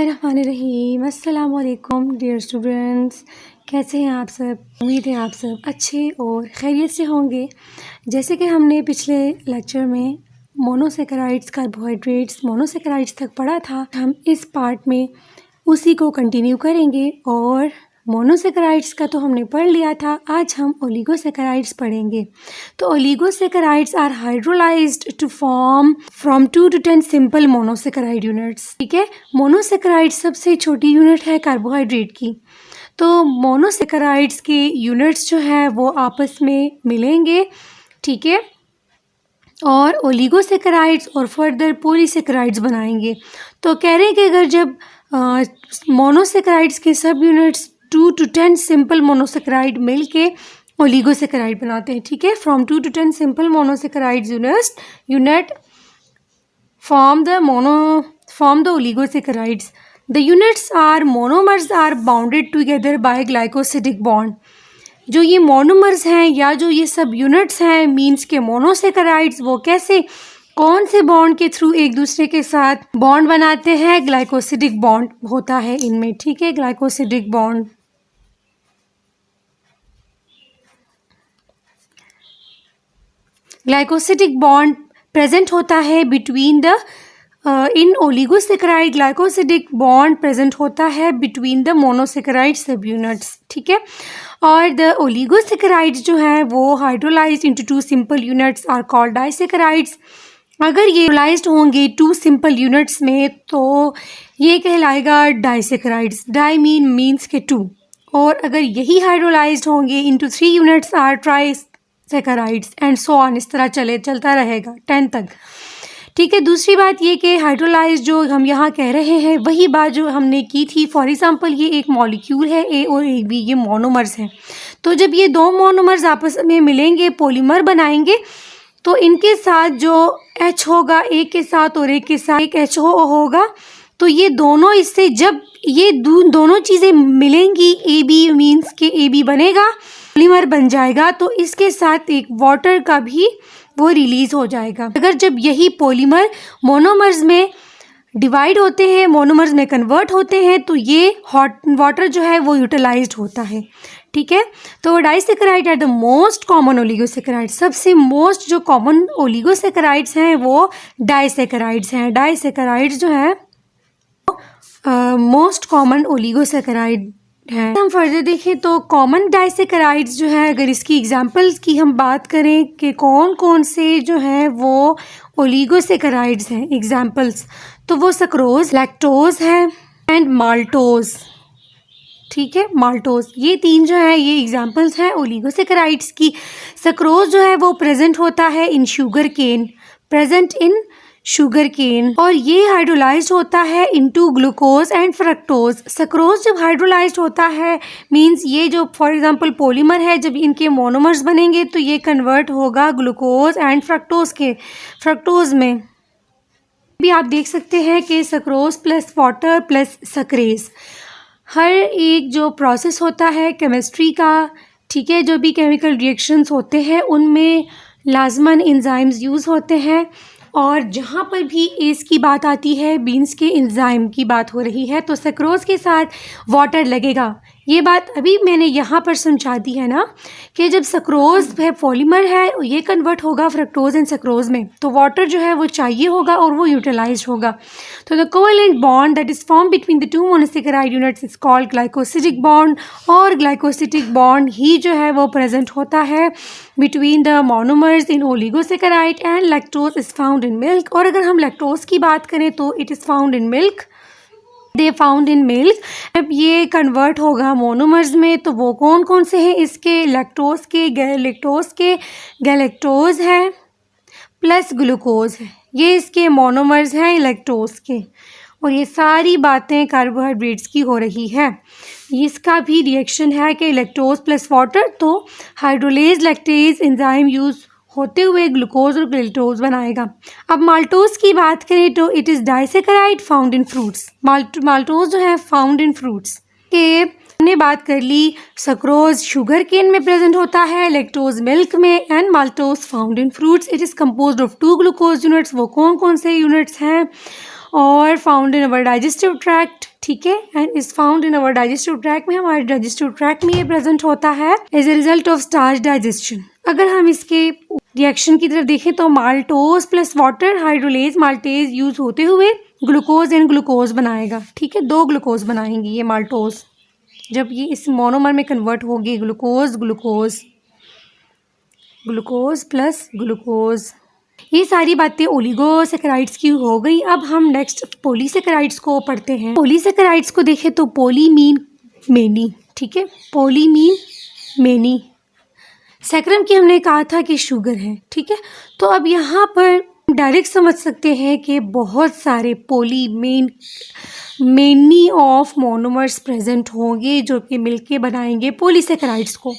बिस्मिल्लाहिर्रहमानिर्रहीम। अस्सलाम वालेकुम डियर स्टूडेंट्स, कैसे हैं आप सब? उम्मीद है आप सब अच्छे और खैरियत से होंगे। जैसे कि हमने पिछले लेक्चर में मोनोसेकेराइड्स, कार्बोहाइड्रेट्स, मोनोसेकेराइड्स तक पढ़ा था, हम इस पार्ट में उसी को कंटिन्यू करेंगे। और मोनोसेकेराइड्स का तो हमने पढ़ लिया था, आज हम ओलिगोसेकेराइड्स पढ़ेंगे। तो oligosaccharides are hydrolyzed to form from 2 to 10 simple monosaccharide units. ठीक है, मोनोसेकेराइड सबसे छोटी यूनिट है कार्बोहाइड्रेट की। तो मोनोसेकेराइड्स के यूनिट्स जो है वो आपस में मिलेंगे, ठीक है, और ओलिगोसेकेराइड्स और फर्दर पॉलीसेकेराइड्स बनाएंगे। तो कह रहे हैं कि अगर जब मोनोसेकेराइड्स के सब यूनिट्स 2 to 10 सिंपल मोनोसेकेराइड मिल के ओलिगोसेकेराइड बनाते हैं। ठीक है, from 2 to 10 simple monosaccharide unit form the oligosaccharides. The units are monomers are bounded together by glycosidic bond. जो ये मोनोमर्स हैं या जो ये सब यूनिट्स हैं मीन्स के मोनोसेकेराइड्स, वो कैसे, कौन से बॉन्ड के थ्रू एक दूसरे के साथ बॉन्ड बनाते हैं? ग्लाइकोसिडिक बॉन्ड होता है इनमें। ठीक है, glycosidic bond. Glycosidic bond present होता है between the in oligosaccharide. Glycosidic bond present होता है between the monosaccharide sub units. ठीक है, और द ओलिगोसेकेराइड्स जो हैं वो hydrolyzed into 2 simple units are called disaccharides. अगर ये हाइड्रोलाइज्ड होंगे 2 सिंपल यूनिट्स में तो ये कहलाएगा डाइसेकेराइड्स। डाई मीन्स के 2, और अगर यही हाइड्रोलाइज्ड होंगे into 3 units or trisaccharides and so on. इस तरह चलता रहेगा 10 तक। ठीक है, दूसरी बात ये कि हाइड्रोलाइज जो हम यहाँ कह रहे हैं वही बात जो हमने की थी। फॉर एग्जांपल ये एक मॉलिक्यूल है ए और एक बी, ये मोनोमर्स हैं। तो जब ये दो मोनोमर्स आपस में मिलेंगे, पॉलीमर बनाएंगे, तो इनके साथ जो H होगा एक के साथ और एक के साथ एक HO होगा, तो ये दोनों इससे जब ये दोनों चीज़ें मिलेंगी, ए बी मीन्स के ए बी बनेगा, पॉलीमर बन जाएगा, तो इसके साथ एक वाटर का भी वो रिलीज़ हो जाएगा। अगर जब यही पॉलीमर मोनोमर्स में डिवाइड होते हैं, मोनोमर्स में कन्वर्ट होते हैं, तो ये हॉट वाटर जो है वो यूटिलाइज्ड होता है। ठीक है, तो disaccharide are the most common oligosaccharide. सबसे मोस्ट जो कॉमन ओलिगोसेकेराइड्स हैं वो डाइसेकेराइड्स हैं। डाइसेकेराइड्स जो है मोस्ट कॉमन ओलिगोसेकेराइड है। हम फर्दर देखें तो कॉमन डाइसेकेराइड्स जो है, अगर इसकी एग्जांपल्स की हम बात करें कि कौन कौन से जो है वो ओलिगोसेकेराइड्स हैं, एग्जांपल्स, तो वो सक्रोज, लैक्टोज है एंड माल्टोज। ठीक है, माल्टोज, ये 3 जो है ये एग्जांपल्स हैं ओलिगोसेकेराइड्स की। सक्रोज जो है वो प्रेजेंट होता है in sugar cane, present in sugar cane, और ये हाइड्रोलाइज्ड होता है into glucose and fructose. Sucrose जब हाइड्रोलाइज्ड होता है मींस ये जो फॉर एग्जांपल पॉलीमर है, जब इनके मोनोमर्स बनेंगे तो ये कन्वर्ट होगा ग्लूकोज एंड फ्रक्टोज में। भी आप देख सकते हैं कि सक्रोज प्लस वाटर प्लस सक्रेज, हर एक जो प्रोसेस होता है केमिस्ट्री का, ठीक है, जो भी केमिकल रिएक्शंस होते हैं उनमें लाजमन एंजाइम्स यूज़ होते हैं, और जहाँ पर भी एस की बात आती है बीन्स के एंजाइम की बात हो रही है तो सक्रोज के साथ वाटर लगेगा। ये बात अभी मैंने यहाँ पर समझा दी है ना कि जब सक्रोज है पॉलीमर है, ये कन्वर्ट होगा फ्रक्टोज एंड सक्रोज में, तो वाटर जो है वो चाहिए होगा और वो यूटिलाइज होगा। तो the covalent bond that is form between the 2 monosaccharide units is called glycosidic bond, और ग्लाइकोसिडिक बॉन्ड ही जो है वो प्रेजेंट होता है between the monomers in oligosaccharide and lactose is found in milk. और अगर हम लैक्टोज की बात करें तो it is found in milk, they found in milk. जब ये कन्वर्ट होगा मोनोमर्स में तो वो कौन कौन से हैं इसके? लैक्टोज के, गैलेक्टोज है प्लस ग्लूकोज है, ये इसके मोनोमर्स हैं लैक्टोज के। और ये सारी बातें कार्बोहाइड्रेट्स की हो रही है। इसका भी रिएक्शन है कि लैक्टोज प्लस वाटर, तो हाइड्रोलेज लैक्टेज एंजाइम यूज़ होते हुए ग्लूकोज और ग्लूकोज बनाएगा। अब माल्टोज की बात करें तो it is disaccharide found in fruits. Maltose जो है फाउंड इन फ्रूट्स के हमने बात कर ली। सक्रोज शुगर केन में प्रेजेंट होता है, लैक्टोज मिल्क में, and maltose found in fruits. It is composed of 2 glucose units. वो कौन कौन से यूनिट्स हैं? और found in our digestive tract, ठीक है, and is found in our digestive tract में, हमारे डाइजेस्टिव ट्रैक्ट में ये प्रेजेंट होता है as a result of starch digestion. अगर हम इसके रिएक्शन की तरफ देखें तो maltose plus water hydrolase maltase use होते हुए ग्लूकोज एंड ग्लूकोज बनाएगा, ठीक है, 2 ग्लूकोज बनाएंगी ये माल्टोज, जब ये इस मोनोमर में कन्वर्ट होगी glucose glucose glucose plus glucose. ये सारी बातें ओलिगोसैकेराइड्स की हो गई। अब हम नेक्स्ट पॉलीसैकेराइड्स को पढ़ते हैं। पॉलीसैकेराइड्स को देखें तो पोली मीन मेनी, ठीक है, पोली मीन मेनी। सैकरम की हमने कहा था कि शुगर है, ठीक है, तो अब यहाँ पर डायरेक्ट समझ सकते हैं कि बहुत सारे पोली मेनी ऑफ मोनोमर्स प्रेजेंट होंगे जो कि मिलके बनाएंगे पॉलीसैकेराइड्स को।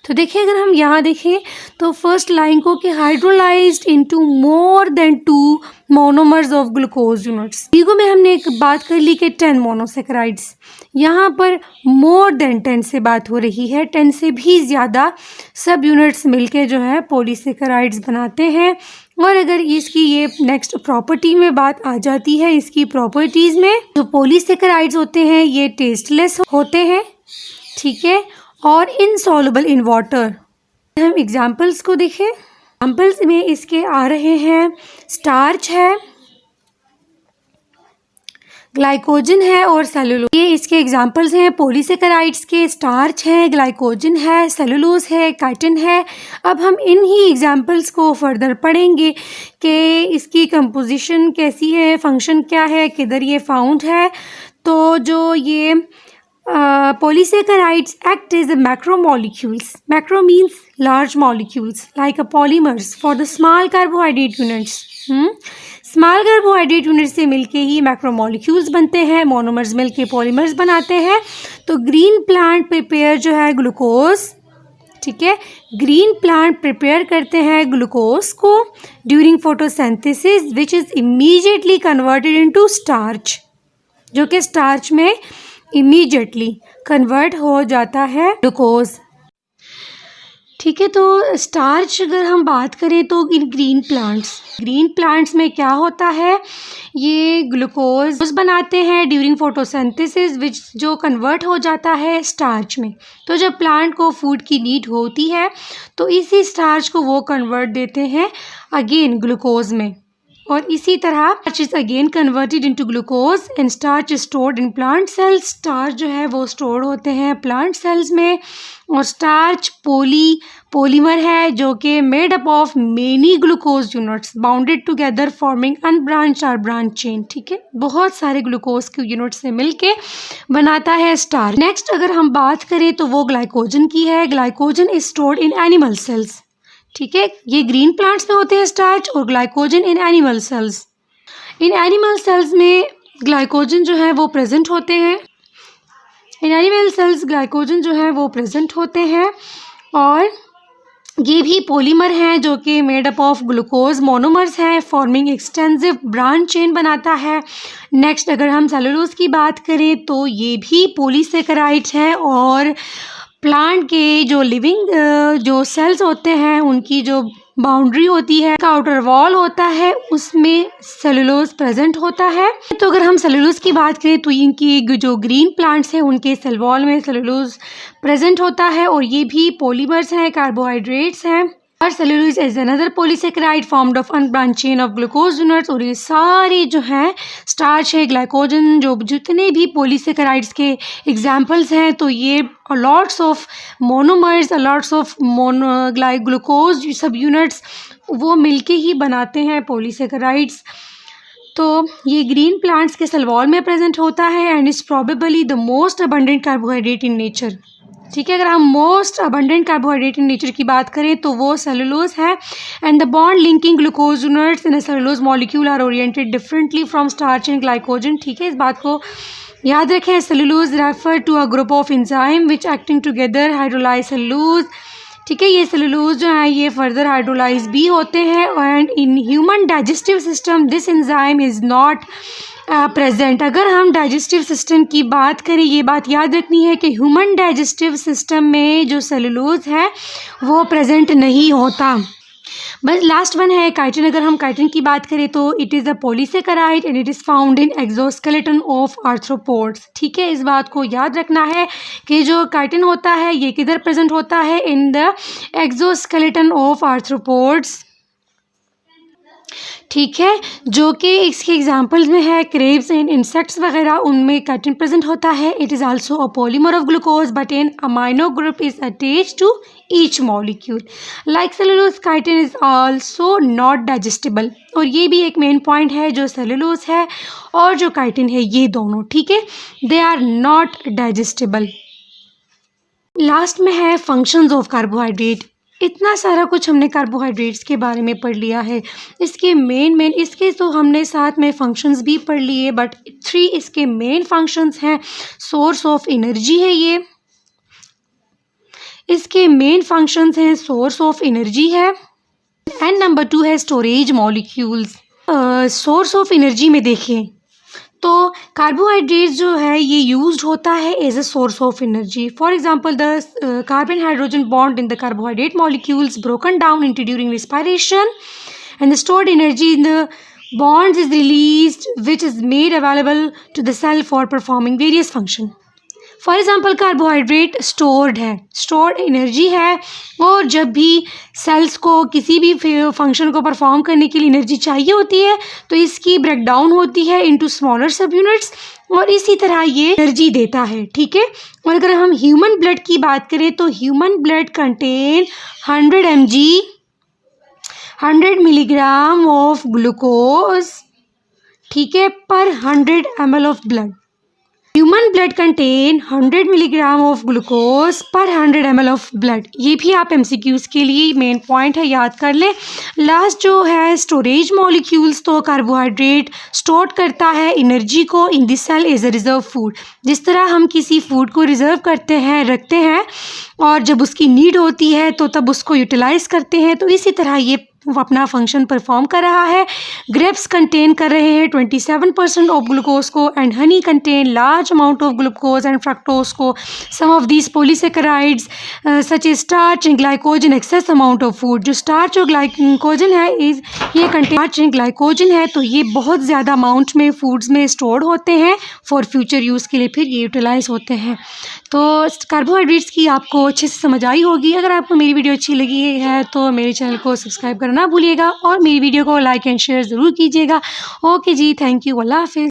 तो देखिए अगर हम यहाँ देखें तो फर्स्ट लाइन को कि hydrolysed into more than 2 monomers of glucose units. Ego में हमने एक बात कर ली कि 10 मोनोसैकेराइड्स, यहाँ पर मोर देन 10 से बात हो रही है, 10 से भी ज़्यादा सब यूनिट्स मिलके जो है पॉलीसैकेराइड्स बनाते हैं। और अगर इसकी ये नेक्स्ट प्रॉपर्टी में बात आ जाती है, इसकी प्रॉपर्टीज़ में, जो पॉलीसैकेराइड्स होते हैं ये टेस्टलेस होते हैं, ठीक है, और इनसॉल्युबल इन वाटर। हम एग्जांपल्स को देखें, एग्जांपल्स में इसके आ रहे हैं स्टार्च है, ग्लाइकोजन है और सेलुलोज, ये इसके एग्जांपल्स हैं पॉलीसैकेराइड्स के। स्टार्च है, ग्लाइकोजन है, सेलुलोज है, काइटिन है। अब हम इन ही एग्जांपल्स को फर्दर पढ़ेंगे कि इसकी कंपोजिशन कैसी है, फंक्शन क्या है, किधर ये फाउंड है। तो जो ये polysaccharides act as a macromolecules. Macro means large molecules like a polymers for the small carbohydrate units. Small carbohydrate unit से मिलके ही मैक्रोमोलिक्यूल्स बनते हैं, मोनोमर्स मिलके पॉलीमर्स बनाते हैं। तो ग्रीन प्लांट प्रिपेयर जो है ग्लूकोज, ठीक है, ग्रीन प्लांट प्रिपेयर करते हैं ग्लूकोज को during photosynthesis which is immediately converted into starch, जो कि स्टार्च में इमीडिएटली कन्वर्ट हो जाता है ग्लूकोज, ठीक है। तो स्टार्च अगर हम बात करें तो इन ग्रीन प्लांट्स में क्या होता है, ये ग्लूकोज बनाते हैं ड्यूरिंग फोटोसिंथेसिस विच जो कन्वर्ट हो जाता है स्टार्च में। तो जब प्लांट को फूड की नीड होती है तो इसी स्टार्च को वो कन्वर्ट देते हैं अगेन ग्लूकोज में, और इसी तरह starch is again converted into glucose and starch is stored in plant cells. Starch जो है वो स्टोर होते हैं प्लांट सेल्स में, और स्टार्च पॉलीमर है जो कि made up of many glucose units bounded together forming unbranched और ब्रांच चेन, ठीक है, बहुत सारे ग्लूकोज के यूनिट से मिलके बनाता है स्टार्च। नेक्स्ट अगर हम बात करें तो वो ग्लाइकोजन की है। Glycogen is stored in animal cells, ठीक है, ये ग्रीन प्लांट्स में होते हैं स्टार्च, और glycogen in animal cells. In animal cells में ग्लाइकोजन जो है वो प्रेजेंट होते हैं, इन एनिमल सेल्स ग्लाइकोजन जो है वो प्रेजेंट होते हैं, और ये भी पॉलीमर हैं जो कि made up of glucose monomers हैं फॉर्मिंग एक्सटेंसिव ब्रांच चेन बनाता है। नेक्स्ट अगर हम सेलुलोज की बात करें तो ये भी पॉलीसैकेराइड्स हैं, और प्लांट के जो लिविंग जो सेल्स होते हैं उनकी जो बाउंड्री होती है, का आउटर वॉल होता है, उसमें सेलुलोज प्रेजेंट होता है। तो अगर हम सेलुलोज की बात करें तो इनकी जो ग्रीन प्लांट्स हैं उनके सेल वॉल में सेलुलोज प्रेजेंट होता है, और ये भी पॉलीमर्स हैं, कार्बोहाइड्रेट्स हैं। और cellulose is another polysaccharide formed of unbranched chain of glucose units. और ये सारे जो हैं स्टार्च है, ग्लाइकोजन, जो जितने भी पॉलीसैकेराइड्स के एग्जांपल्स हैं, तो ये lots of monomers, lots of glucose subunits वो मिलके ही बनाते हैं पॉलीसैकेराइड्स। तो ये ग्रीन प्लांट्स के सेल वॉल में प्रेजेंट होता है and is probably the most abundant carbohydrate in nature, ठीक है। अगर हम most abundant carbohydrate in nature की बात करें तो वो सेलुलोज है। And the bond linking glucose units in a cellulose molecule are oriented differently from starch and glycogen, ठीक है, इस बात को याद रखें। Cellulose refer to a group of enzyme which acting together hydrolyse cellulose, ठीक है, ये सेलुलोज जो है ये फर्दर हाइड्रोलाइज भी होते हैं। And in human digestive system this enzyme is not present. अगर हम डाइजेस्टिव सिस्टम की बात करें, ये बात याद रखनी है कि ह्यूमन डाइजेस्टिव सिस्टम में जो सेलुलोज है वो प्रेजेंट नहीं होता, बस लास्ट वन है काइटिन। अगर हम काइटिन की बात करें तो it is a polysaccharide and it is found in exoskeleton of arthropods. ठीक है, इस बात को याद रखना है कि जो काइटिन होता है ये किधर प्रेजेंट होता है, in the exoskeleton of arthropods. ठीक है, जो कि इसके एग्जांपल्स में है क्रेब्स एंड इंसेक्ट्स वगैरह, उनमें काइटिन प्रेजेंट होता है। It is also a polymer of glucose but an amino group is attached to each molecule. Like cellulose, chitin is also not digestible. और ये भी एक मेन पॉइंट है, जो सेलुलोज है और जो काइटिन है ये दोनों, ठीक है, they are not digestible. Last में है फंक्शंस ऑफ कार्बोहाइड्रेट। इतना सारा कुछ हमने कार्बोहाइड्रेट्स के बारे में पढ़ लिया है, इसके मेन इसके तो हमने साथ में फंक्शंस भी पढ़ लिए, बट 3 इसके मेन फंक्शंस हैं। सोर्स ऑफ एनर्जी है ये, इसके मेन फंक्शंस हैं, सोर्स ऑफ एनर्जी है, एंड नंबर 2 है storage molecules. Source of energy में देखें तो कार्बोहाइड्रेट जो है ये यूज्ड होता है as a source of energy. For example the carbon hydrogen bond in the carbohydrate molecules broken down into during respiration and the stored energy in the bonds is released, which is made available to the cell for performing various function. For example carbohydrate stored है, stored energy है, और जब भी sales को किसी भी function को perform करने के लिए एनर्जी चाहिए होती है तो इसकी ब्रेकडाउन होती है इनटू स्मॉलर सब यूनिट्स, और इसी तरह ये एनर्जी देता है। ठीक है, और अगर हम ह्यूमन ब्लड की बात करें तो human blood contain 100 mg 100 milligram of glucose, ठीक है, पर 100 ml of blood. Human blood contain 100 milligram of glucose पर 100 ml ऑफ ब्लड। ये भी आप MCQs के लिए मेन पॉइंट है, याद कर लें। लास्ट जो है स्टोरेज मॉलिक्यूल्स, तो कार्बोहाइड्रेट स्टोर करता है एनर्जी को in this cell as a reserve food. जिस तरह हम किसी फूड को रिजर्व करते हैं, रखते हैं, और जब उसकी नीड होती है तो तब उसको यूटिलाइज करते हैं, तो इसी तरह ये अपना फंक्शन परफॉर्म कर रहा है। ग्रेप्स कंटेन कर रहे हैं 27% ऑफ ग्लूकोज को, and honey contain large amount of glucose and fructose को। Some of these polysaccharides such as starch and glycogen excess amount of food. जो स्टार्च और ग्लाइकोजन है ये कंटेन स्टार्च एंड ग्लाइकोजन है, तो ये बहुत ज़्यादा अमाउंट में फूड्स में स्टोर्ड होते हैं फॉर फ्यूचर यूज़ के लिए, फिर ये यूटिलाइज होते हैं। तो कार्बोहाइड्रेट्स की आपको अच्छे से समझ आई होगी। अगर आपको मेरी वीडियो अच्छी लगी है तो मेरे चैनल को सब्सक्राइब करना ना भूलिएगा, और मेरी वीडियो को लाइक एंड शेयर ज़रूर कीजिएगा। ओके जी, थैंक यू, अल्लाह हाफिज़।